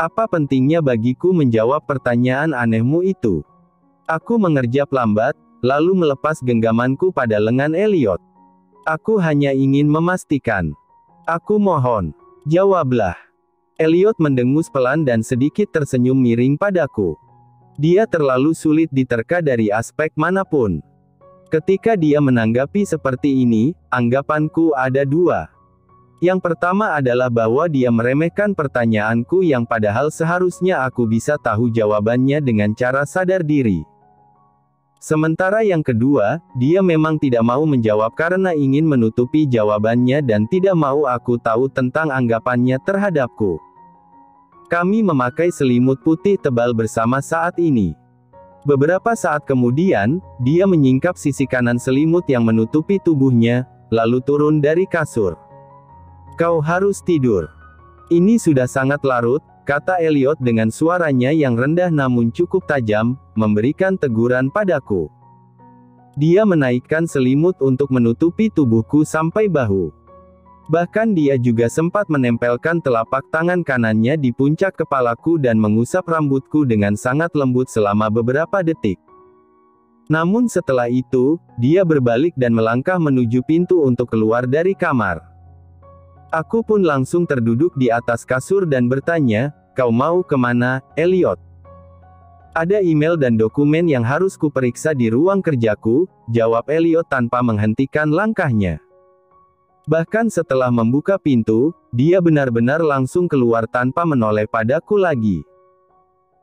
Apa pentingnya bagiku menjawab pertanyaan anehmu itu? Aku mengerjap lambat, lalu melepas genggamanku pada lengan Elliot. Aku hanya ingin memastikan. Aku mohon, jawablah. Elliot mendengus pelan dan sedikit tersenyum miring padaku. Dia terlalu sulit diterka dari aspek manapun. Ketika dia menanggapi seperti ini, anggapanku ada dua. Yang pertama adalah bahwa dia meremehkan pertanyaanku yang padahal seharusnya aku bisa tahu jawabannya dengan cara sadar diri. Sementara yang kedua, dia memang tidak mau menjawab karena ingin menutupi jawabannya dan tidak mau aku tahu tentang anggapannya terhadapku. Kami memakai selimut putih tebal bersama saat ini. Beberapa saat kemudian, dia menyingkap sisi kanan selimut yang menutupi tubuhnya, lalu turun dari kasur. Kau harus tidur. Ini sudah sangat larut, kata Elliot dengan suaranya yang rendah namun cukup tajam, memberikan teguran padaku. Dia menaikkan selimut untuk menutupi tubuhku sampai bahu. Bahkan dia juga sempat menempelkan telapak tangan kanannya di puncak kepalaku dan mengusap rambutku dengan sangat lembut selama beberapa detik. Namun setelah itu, dia berbalik dan melangkah menuju pintu untuk keluar dari kamar. Aku pun langsung terduduk di atas kasur dan bertanya, "Kau mau kemana, Elliot?" "Ada email dan dokumen yang harus kuperiksa di ruang kerjaku," jawab Elliot tanpa menghentikan langkahnya. Bahkan setelah membuka pintu, dia benar-benar langsung keluar tanpa menoleh padaku lagi.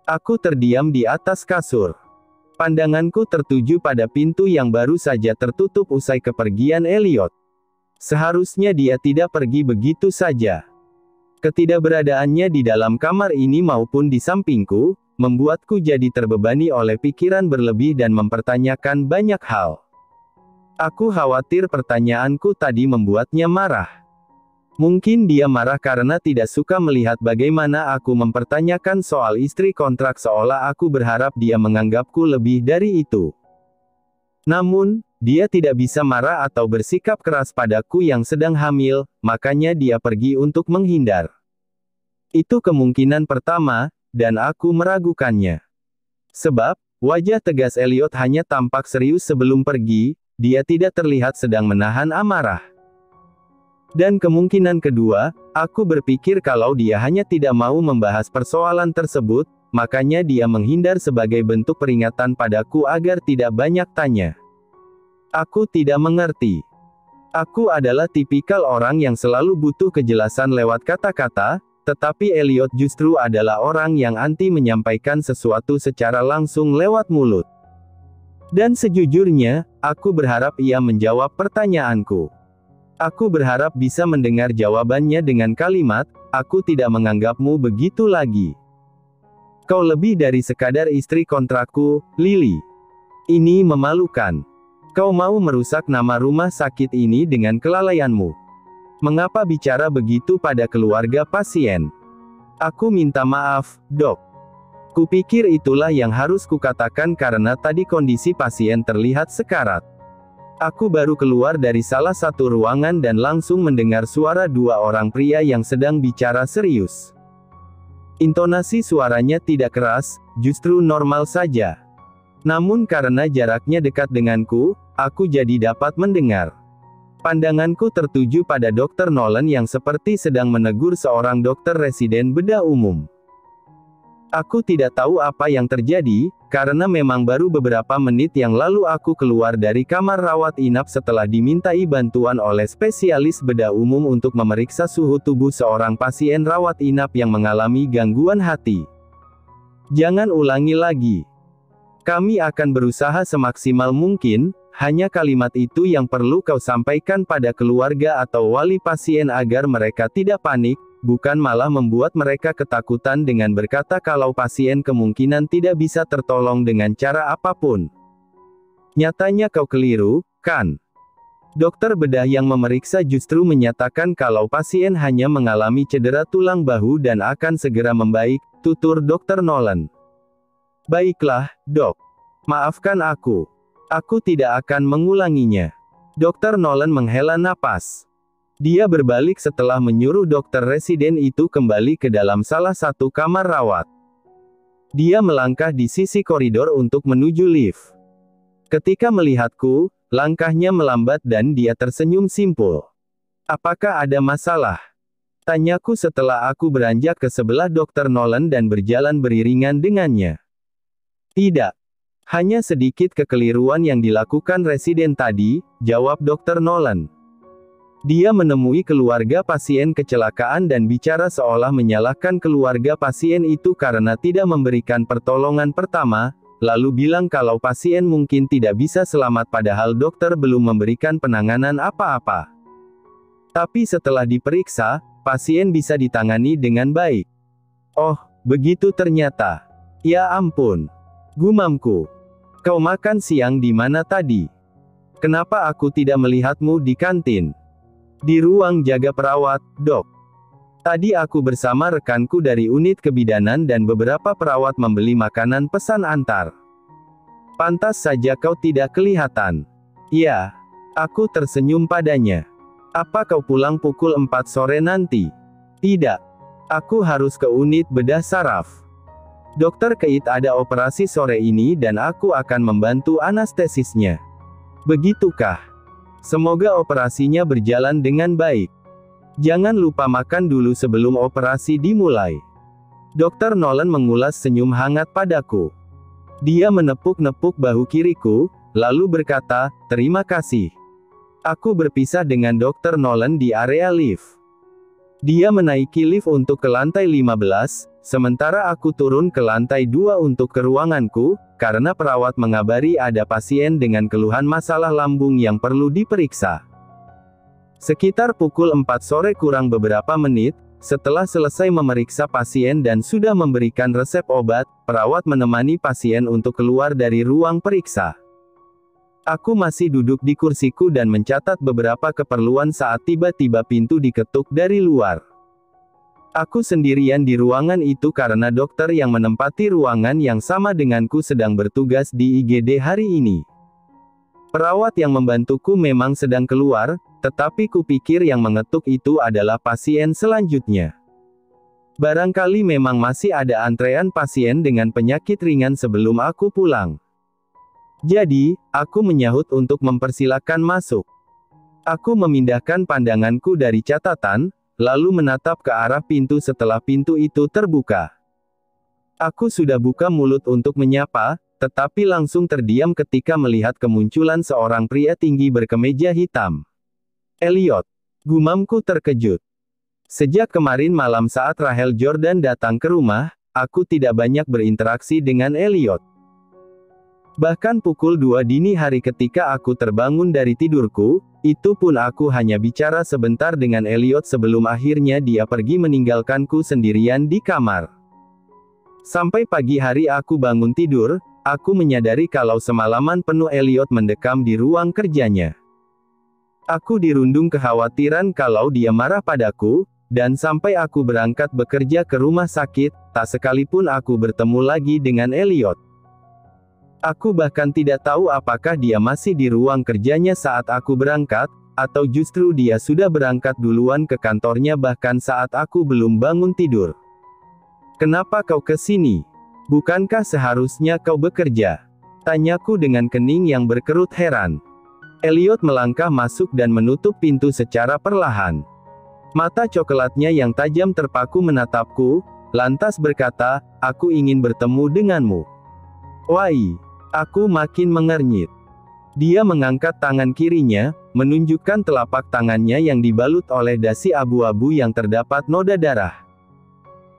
Aku terdiam di atas kasur. Pandanganku tertuju pada pintu yang baru saja tertutup usai kepergian Elliot. Seharusnya dia tidak pergi begitu saja. Ketidakberadaannya di dalam kamar ini maupun di sampingku, membuatku jadi terbebani oleh pikiran berlebih dan mempertanyakan banyak hal. Aku khawatir pertanyaanku tadi membuatnya marah. Mungkin dia marah karena tidak suka melihat bagaimana aku mempertanyakan soal istri kontrak seolah aku berharap dia menganggapku lebih dari itu. Namun, dia tidak bisa marah atau bersikap keras padaku yang sedang hamil, makanya dia pergi untuk menghindar. Itu kemungkinan pertama, dan aku meragukannya. Sebab, wajah tegas Elliot hanya tampak serius sebelum pergi, dia tidak terlihat sedang menahan amarah. Dan kemungkinan kedua, aku berpikir kalau dia hanya tidak mau membahas persoalan tersebut, makanya dia menghindar sebagai bentuk peringatan padaku agar tidak banyak tanya. Aku tidak mengerti. Aku adalah tipikal orang yang selalu butuh kejelasan lewat kata-kata, tetapi Elliot justru adalah orang yang anti menyampaikan sesuatu secara langsung lewat mulut. Dan sejujurnya, aku berharap ia menjawab pertanyaanku. Aku berharap bisa mendengar jawabannya dengan kalimat, "Aku tidak menganggapmu begitu lagi. Kau lebih dari sekadar istri kontrakku, Lily. Ini memalukan. Kau mau merusak nama rumah sakit ini dengan kelalaianmu. Mengapa bicara begitu pada keluarga pasien? Aku minta maaf, Dok. Kupikir itulah yang harus kukatakan karena tadi kondisi pasien terlihat sekarat. Aku baru keluar dari salah satu ruangan dan langsung mendengar suara dua orang pria yang sedang bicara serius. Intonasi suaranya tidak keras, justru normal saja. Namun karena jaraknya dekat denganku, aku jadi dapat mendengar. Pandanganku tertuju pada Dr. Nolan yang seperti sedang menegur seorang dokter residen bedah umum. Aku tidak tahu apa yang terjadi, karena memang baru beberapa menit yang lalu aku keluar dari kamar rawat inap setelah dimintai bantuan oleh spesialis bedah umum untuk memeriksa suhu tubuh seorang pasien rawat inap yang mengalami gangguan hati. Jangan ulangi lagi. Kami akan berusaha semaksimal mungkin, hanya kalimat itu yang perlu kau sampaikan pada keluarga atau wali pasien agar mereka tidak panik, bukan malah membuat mereka ketakutan dengan berkata kalau pasien kemungkinan tidak bisa tertolong dengan cara apapun. Nyatanya kau keliru, kan? Dokter bedah yang memeriksa justru menyatakan kalau pasien hanya mengalami cedera tulang bahu dan akan segera membaik, tutur Dr. Nolan. Baiklah, Dok. Maafkan aku. Aku tidak akan mengulanginya. Dr. Nolan menghela napas. Dia berbalik setelah menyuruh dokter residen itu kembali ke dalam salah satu kamar rawat. Dia melangkah di sisi koridor untuk menuju lift. Ketika melihatku, langkahnya melambat dan dia tersenyum simpul. "Apakah ada masalah?" tanyaku setelah aku beranjak ke sebelah Dr. Nolan dan berjalan beriringan dengannya. "Tidak. Hanya sedikit kekeliruan yang dilakukan residen tadi," jawab Dr. Nolan. Dia menemui keluarga pasien kecelakaan dan bicara seolah menyalahkan keluarga pasien itu karena tidak memberikan pertolongan pertama, lalu bilang kalau pasien mungkin tidak bisa selamat padahal dokter belum memberikan penanganan apa-apa. Tapi setelah diperiksa, pasien bisa ditangani dengan baik. "Oh, begitu ternyata. Ya ampun," gumamku. "Kau makan siang di mana tadi? Kenapa aku tidak melihatmu di kantin?" "Di ruang jaga perawat, Dok. Tadi aku bersama rekanku dari unit kebidanan dan beberapa perawat membeli makanan pesan antar. Pantas saja kau tidak kelihatan." "Ya." Aku tersenyum padanya. "Apa kau pulang pukul 4 sore nanti?" "Tidak. Aku harus ke unit bedah saraf. Dokter Keith ada operasi sore ini dan aku akan membantu anestesisnya." "Begitukah? Semoga operasinya berjalan dengan baik. Jangan lupa makan dulu sebelum operasi dimulai." Dr. Nolan mengulas senyum hangat padaku. Dia menepuk-nepuk bahu kiriku, lalu berkata, "Terima kasih." Aku berpisah dengan Dr. Nolan di area lift. Dia menaiki lift untuk ke lantai 15, sementara aku turun ke lantai 2 untuk ke ruanganku, karena perawat mengabari ada pasien dengan keluhan masalah lambung yang perlu diperiksa. Sekitar pukul 4 sore kurang beberapa menit, setelah selesai memeriksa pasien dan sudah memberikan resep obat, perawat menemani pasien untuk keluar dari ruang periksa. Aku masih duduk di kursiku dan mencatat beberapa keperluan saat tiba-tiba pintu diketuk dari luar. Aku sendirian di ruangan itu karena dokter yang menempati ruangan yang sama denganku sedang bertugas di IGD hari ini. Perawat yang membantuku memang sedang keluar, tetapi kupikir yang mengetuk itu adalah pasien selanjutnya. Barangkali memang masih ada antrean pasien dengan penyakit ringan sebelum aku pulang. Jadi, aku menyahut untuk mempersilakan masuk. Aku memindahkan pandanganku dari catatan, lalu menatap ke arah pintu setelah pintu itu terbuka. Aku sudah buka mulut untuk menyapa, tetapi langsung terdiam ketika melihat kemunculan seorang pria tinggi berkemeja hitam. "Elliot," gumamku terkejut. Sejak kemarin malam saat Rachel Jordan datang ke rumah, aku tidak banyak berinteraksi dengan Elliot. Bahkan pukul 2 dini hari ketika aku terbangun dari tidurku, itu pun aku hanya bicara sebentar dengan Elliot sebelum akhirnya dia pergi meninggalkanku sendirian di kamar. Sampai pagi hari aku bangun tidur, aku menyadari kalau semalaman penuh Elliot mendekam di ruang kerjanya. Aku dirundung kekhawatiran kalau dia marah padaku, dan sampai aku berangkat bekerja ke rumah sakit, tak sekalipun aku bertemu lagi dengan Elliot. Aku bahkan tidak tahu apakah dia masih di ruang kerjanya saat aku berangkat, atau justru dia sudah berangkat duluan ke kantornya bahkan saat aku belum bangun tidur. "Kenapa kau ke sini? Bukankah seharusnya kau bekerja?" tanyaku dengan kening yang berkerut heran. Elliot melangkah masuk dan menutup pintu secara perlahan. Mata coklatnya yang tajam terpaku menatapku, lantas berkata, "Aku ingin bertemu denganmu." Wai. Aku makin mengernyit. Dia mengangkat tangan kirinya, menunjukkan telapak tangannya yang dibalut oleh dasi abu-abu yang terdapat noda darah.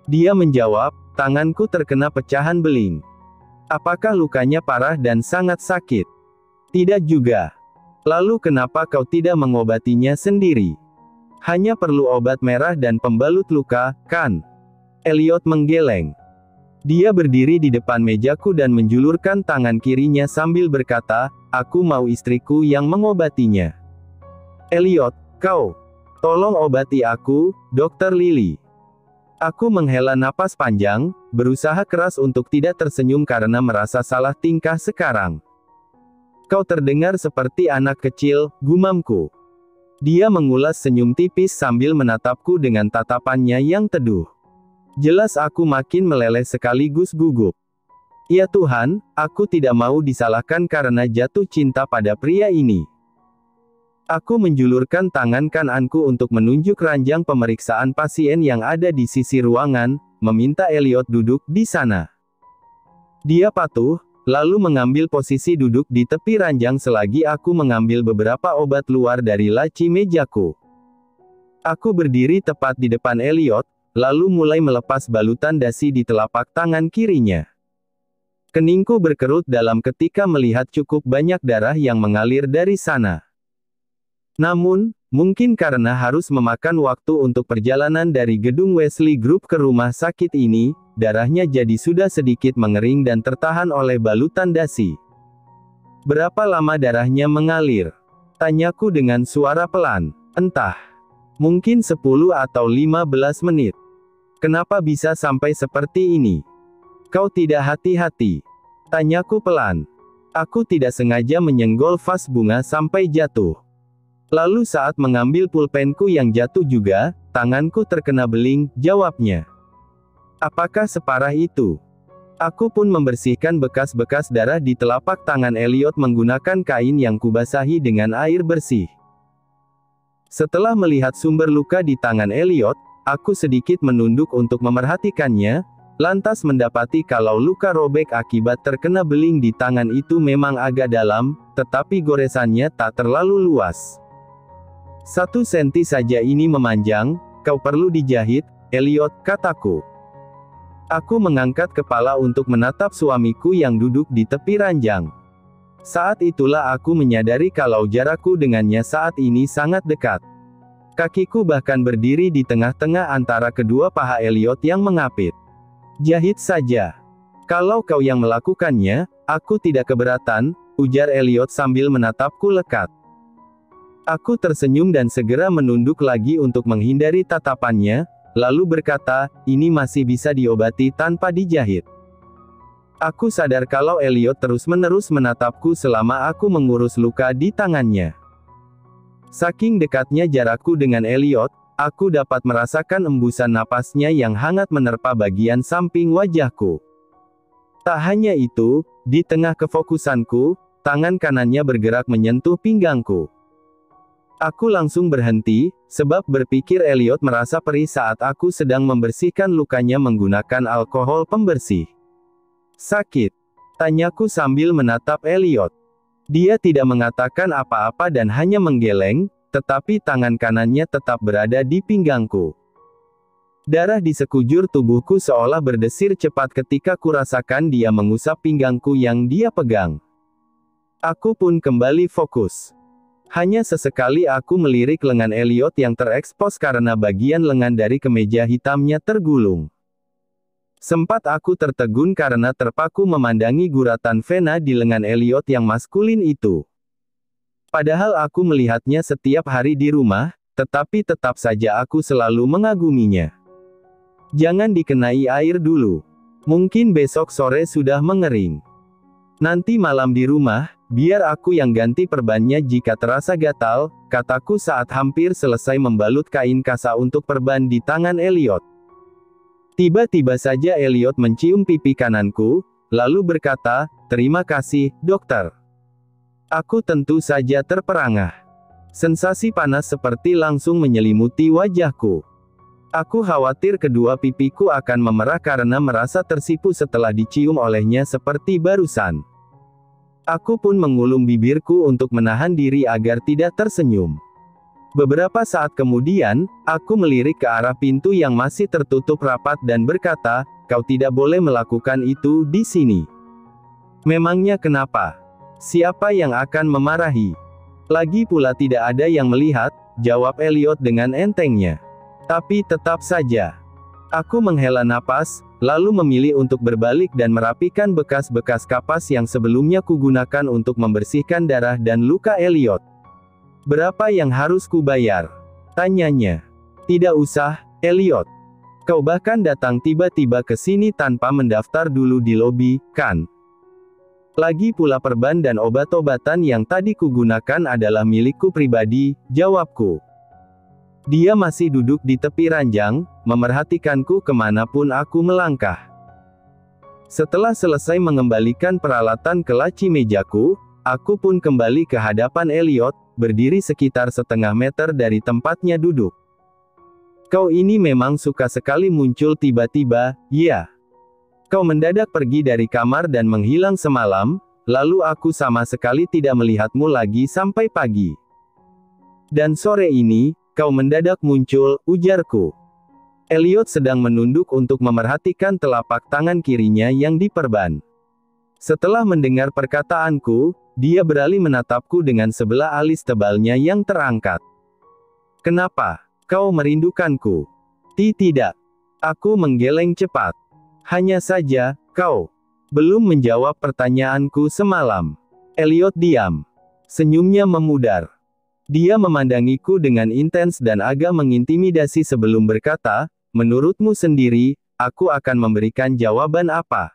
Dia menjawab, "Tanganku terkena pecahan beling." "Apakah lukanya parah dan sangat sakit?" "Tidak juga." "Lalu kenapa kau tidak mengobatinya sendiri? Hanya perlu obat merah dan pembalut luka, kan?" Elliot menggeleng. Dia berdiri di depan mejaku dan menjulurkan tangan kirinya sambil berkata, "Aku mau istriku yang mengobatinya." "Elliot, kau. Tolong obati aku, Dr. Lily." Aku menghela napas panjang, berusaha keras untuk tidak tersenyum karena merasa salah tingkah sekarang. "Kau terdengar seperti anak kecil," gumamku. Dia mengulas senyum tipis sambil menatapku dengan tatapannya yang teduh. Jelas aku makin meleleh sekaligus gugup. Ya Tuhan, aku tidak mau disalahkan karena jatuh cinta pada pria ini. Aku menjulurkan tangan kananku untuk menunjuk ranjang pemeriksaan pasien yang ada di sisi ruangan, meminta Elliot duduk di sana. Dia patuh, lalu mengambil posisi duduk di tepi ranjang selagi aku mengambil beberapa obat luar dari laci mejaku. Aku berdiri tepat di depan Elliot, lalu mulai melepas balutan dasi di telapak tangan kirinya. Keningku berkerut dalam ketika melihat cukup banyak darah yang mengalir dari sana. Namun, mungkin karena harus memakan waktu untuk perjalanan dari gedung Wesley Group ke rumah sakit ini, darahnya jadi sudah sedikit mengering dan tertahan oleh balutan dasi. Berapa lama darahnya mengalir? Tanyaku dengan suara pelan. Entah. Mungkin 10 atau 15 menit. Kenapa bisa sampai seperti ini? Kau tidak hati-hati? Tanyaku pelan. Aku tidak sengaja menyenggol vas bunga sampai jatuh. Lalu saat mengambil pulpenku yang jatuh juga, tanganku terkena beling, jawabnya. Apakah separah itu? Aku pun membersihkan bekas-bekas darah di telapak tangan Elliot menggunakan kain yang kubasahi dengan air bersih. Setelah melihat sumber luka di tangan Elliot, aku sedikit menunduk untuk memerhatikannya, lantas mendapati kalau luka robek akibat terkena beling di tangan itu memang agak dalam, tetapi goresannya tak terlalu luas. 1 senti saja ini memanjang, kau perlu dijahit, Elliot, kataku. Aku mengangkat kepala untuk menatap suamiku yang duduk di tepi ranjang. Saat itulah aku menyadari kalau jarakku dengannya saat ini sangat dekat. Kakiku bahkan berdiri di tengah-tengah antara kedua paha Elliot yang mengapit. Jahit saja. Kalau kau yang melakukannya, aku tidak keberatan, ujar Elliot sambil menatapku lekat. Aku tersenyum dan segera menunduk lagi untuk menghindari tatapannya, lalu berkata, ini masih bisa diobati tanpa dijahit. Aku sadar kalau Elliot terus-menerus menatapku selama aku mengurus luka di tangannya. Saking dekatnya jarakku dengan Elliot, aku dapat merasakan embusan napasnya yang hangat menerpa bagian samping wajahku. Tak hanya itu, di tengah kefokusanku, tangan kanannya bergerak menyentuh pinggangku. Aku langsung berhenti, sebab berpikir Elliot merasa perih saat aku sedang membersihkan lukanya menggunakan alkohol pembersih. Sakit? Tanyaku sambil menatap Elliot. Dia tidak mengatakan apa-apa dan hanya menggeleng, tetapi tangan kanannya tetap berada di pinggangku. Darah di sekujur tubuhku seolah berdesir cepat ketika kurasakan dia mengusap pinggangku yang dia pegang. Aku pun kembali fokus. Hanya sesekali aku melirik lengan Elliot yang terekspos karena bagian lengan dari kemeja hitamnya tergulung. Sempat aku tertegun karena terpaku memandangi guratan vena di lengan Elliot yang maskulin itu. Padahal aku melihatnya setiap hari di rumah, tetapi tetap saja aku selalu mengaguminya. Jangan dikenai air dulu. Mungkin besok sore sudah mengering. Nanti malam di rumah, biar aku yang ganti perbannya jika terasa gatal, kataku saat hampir selesai membalut kain kasa untuk perban di tangan Elliot. Tiba-tiba saja Elliot mencium pipi kananku, lalu berkata, terima kasih, dokter. Aku tentu saja terperangah. Sensasi panas seperti langsung menyelimuti wajahku. Aku khawatir kedua pipiku akan memerah karena merasa tersipu setelah dicium olehnya seperti barusan. Aku pun mengulum bibirku untuk menahan diri agar tidak tersenyum. Beberapa saat kemudian, aku melirik ke arah pintu yang masih tertutup rapat dan berkata, kau tidak boleh melakukan itu di sini. Memangnya kenapa? Siapa yang akan memarahi? Lagi pula tidak ada yang melihat, jawab Elliot dengan entengnya. Tapi tetap saja. Aku menghela napas, lalu memilih untuk berbalik dan merapikan bekas-bekas kapas yang sebelumnya kugunakan untuk membersihkan darah dan luka Elliot. Berapa yang harus kubayar? Tanyanya. Tidak usah, Elliot. Kau bahkan datang tiba-tiba ke sini tanpa mendaftar dulu di lobi, kan? Lagi pula perban dan obat-obatan yang tadi kugunakan adalah milikku pribadi, jawabku. Dia masih duduk di tepi ranjang, memerhatikanku kemanapun aku melangkah. Setelah selesai mengembalikan peralatan ke laci mejaku, aku pun kembali ke hadapan Elliot, berdiri sekitar setengah meter dari tempatnya duduk. Kau ini memang suka sekali muncul tiba-tiba, ya? Kau mendadak pergi dari kamar dan menghilang semalam, lalu aku sama sekali tidak melihatmu lagi sampai pagi. Dan sore ini, kau mendadak muncul, ujarku. Elliot sedang menunduk untuk memerhatikan telapak tangan kirinya yang diperban. Setelah mendengar perkataanku, dia beralih menatapku dengan sebelah alis tebalnya yang terangkat. Kenapa? Kau merindukanku? Tidak. Aku menggeleng cepat. Hanya saja, kau belum menjawab pertanyaanku semalam. Elliot diam. Senyumnya memudar. Dia memandangiku dengan intens dan agak mengintimidasi sebelum berkata, menurutmu sendiri, aku akan memberikan jawaban apa?